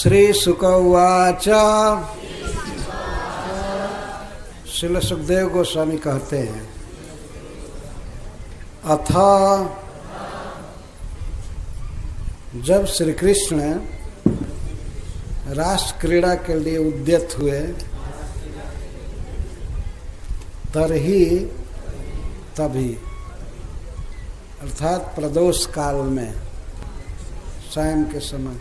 श्री शुक उवाच। श्रील सुखदेव गोस्वामी कहते हैं, अथ जब श्री कृष्ण रास क्रीड़ा के लिए उद्यत हुए, तभी अर्थात प्रदोष काल में, सायं के समय,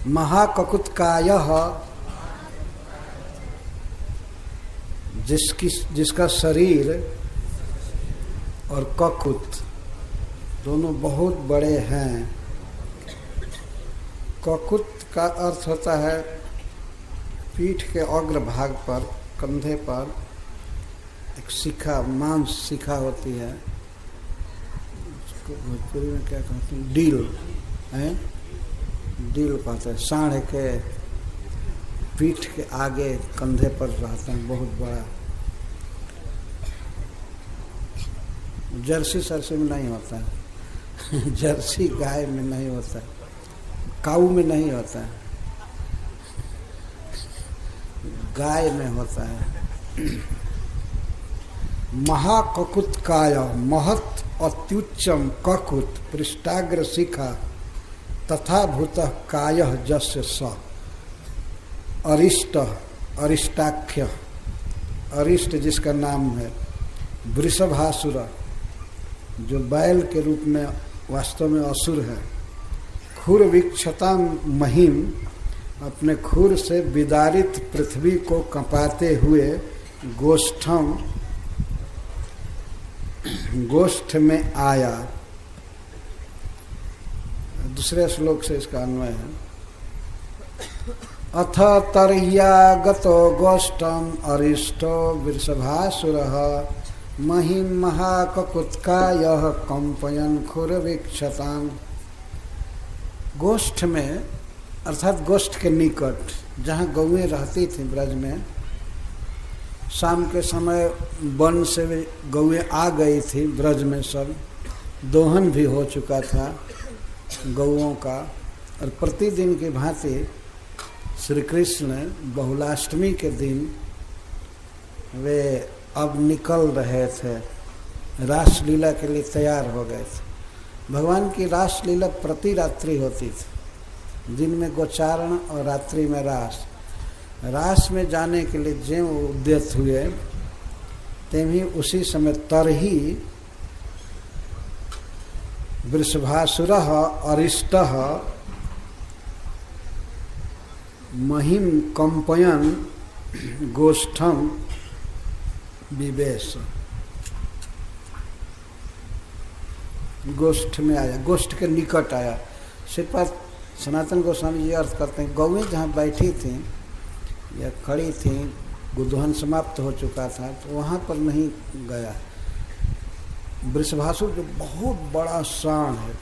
महाककुत्कायः, जिसका शरीर और ककुत दोनों बहुत बड़े हैं। ककुत का अर्थ होता है पीठ के अग्र भाग पर, कंधे पर एक शिखा, मांस शिखा होती है, उसको भोजपुरी में क्या कहते हैं, डील है, डील कहते हैं। सांड के पीठ के आगे कंधे पर रहता है, बहुत बड़ा। जर्सी सरसी में नहीं होता है जर्सी गाय में नहीं होता है, काऊ में नहीं होता है, गाय में होता है। महाककुत्काय, महत् अत्युच्चम ककुत पृष्ठाग्र शिखा तथा भूत कायः जस्य स अरिष्ट, अरिष्टाख्य, अरिष्ट जिसका नाम है, वृषभासुर जो बैल के रूप में वास्तव में असुर है, खुर विक्षता महिम, अपने खुर से विदारित पृथ्वी को कंपाते हुए गोष्ठ में आया। दूसरे श्लोक से इसका अन्वय है, अथ तर्ह्यागतो गोष्ठम अरिष्टो वृषभासुरः महिम महाककुत्कायः कंपयन् खुरवीक्षताम्। गोष्ठ में अर्थात गोष्ठ के निकट जहाँ गौएं रहती थी ब्रज में, शाम के समय वन से गौएं आ गई थी ब्रज में, सब दोहन भी हो चुका था गौओं का। और प्रतिदिन की भांति श्री कृष्ण बहुलाष्टमी के दिन वे अब निकल रहे थे, रासलीला के लिए तैयार हो गए थे। भगवान की रासलीला प्रति रात्रि होती थी, दिन में गोचारण और रात्रि में रास। रास में जाने के लिए ज्यों उद्यत हुए, तेमही उसी समय तरही वृषभासुरः अरिष्टः महिम कंपयन् गोष्ठम विवेश। गोष्ठ में आया, गोष्ठ के निकट आया। श्रीपाद सनातन गोस्वामी जी अर्थ करते हैं, गौएं जहाँ बैठी थी या खड़ी थी, गुदोहन समाप्त हो चुका था, तो वहाँ पर नहीं गया। वृषभासुर जो बहुत बड़ा सांड है,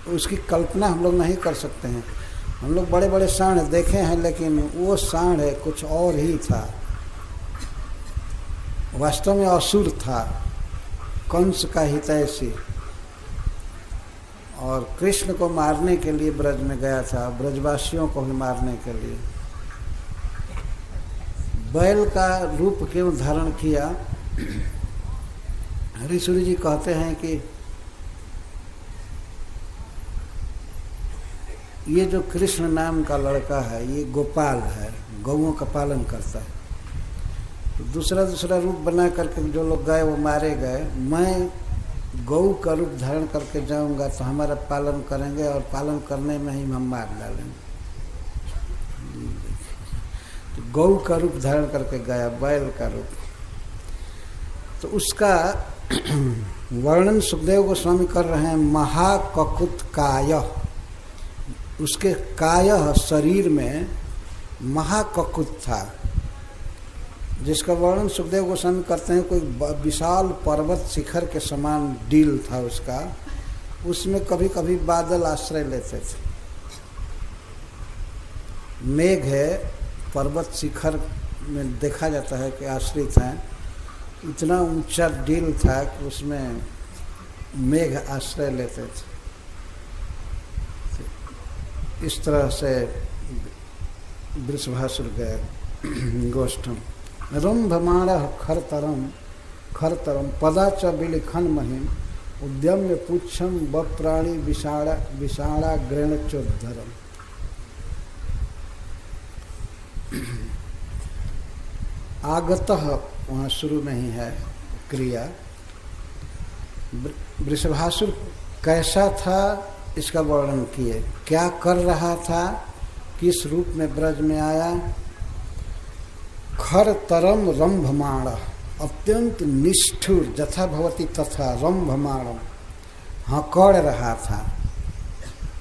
उसकी कल्पना हम लोग नहीं कर सकते हैं। हम लोग बड़े बड़े सांड देखे हैं, लेकिन वो सांड है कुछ और ही था, वास्तव में असुर था, कंस का हितैषी, और कृष्ण को मारने के लिए ब्रज में गया था, ब्रजवासियों को भी मारने के लिए। बैल का रूप क्यों धारण किया? हरिसूरी जी कहते हैं कि ये जो कृष्ण नाम का लड़का है, ये गोपाल है, गौओं का पालन करता है। तो दूसरा दूसरा रूप बना करके जो लोग गए वो मारे गए। मैं गौ का रूप धारण करके जाऊंगा तो हमारा पालन करेंगे, और पालन करने में ही हम मार डालेंगे। तो गौ का रूप धारण करके गया, बैल का रूप। तो उसका वर्णन सुखदेव गोस्वामी कर रहे हैं, महाककुत्कायः, उसके कायः शरीर में महाककुत था, जिसका वर्णन सुखदेव गोस्वामी करते हैं, कोई विशाल पर्वत शिखर के समान डील था उसका, उसमें कभी कभी बादल आश्रय लेते थे। मेघ है, पर्वत शिखर में देखा जाता है कि आश्रित हैं, इतना ऊंचा डील था कि उसमें मेघ आश्रय लेते थे। इस तरह से वृषभासुर गए गोष्ठम। रंभमाण खरतरम पदा च विलिखन महिम उद्यम्य पुच्छम बप्राणी विषाणा ग्रेण चोद्धरम। आगतः वहाँ शुरू में ही है क्रिया। वृषभासुर कैसा था इसका वर्णन किए, क्या कर रहा था, किस रूप में ब्रज में आया। खरतरम रंभमाण, अत्यंत निष्ठुर, जथा भवति तथा रंभमाणम, हकड़ रहा था।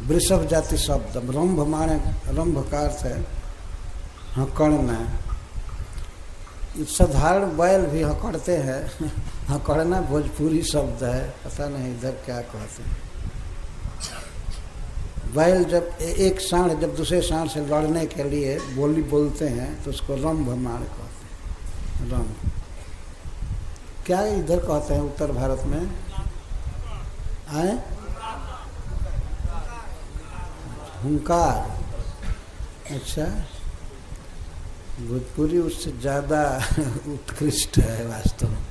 वृषभ जाति शब्द, रंभमाण रंभ का अर्थ है हकड़ना। साधारण बैल भी हकड़ते हैं, हकड़ना भोजपुरी शब्द है, पता नहीं इधर क्या कहते हैं। बैल जब एक सांड जब दूसरे सांड से लड़ने के लिए बोली बोलते हैं तो उसको रंभमाण कहते हैं। रंभ क्या इधर कहते हैं उत्तर भारत में आए, हुंकार। अच्छा, भोजपुरी उससे ज़्यादा उत्कृष्ट है वास्तव में।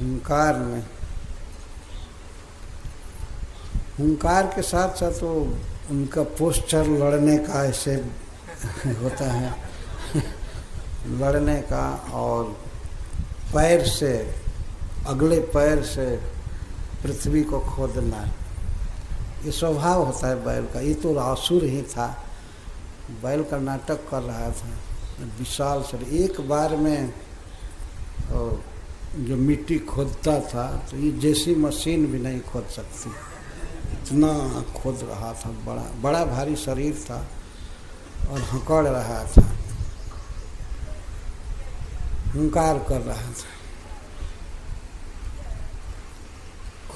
हुंकार में, हुंकार के साथ साथ वो उनका पोस्चर लड़ने का ऐसे होता है लड़ने का, और पैर से, अगले पैर से पृथ्वी को खोदना, ये स्वभाव होता है बैल का। ये तो असुर ही था, बैल का नाटक कर रहा था, विशाल शरीर। एक बार में जो मिट्टी खोदता था तो ये जैसी मशीन भी नहीं खोद सकती, इतना खोद रहा था। बड़ा भारी शरीर था और हकड़ रहा था, हुंकार कर रहा था।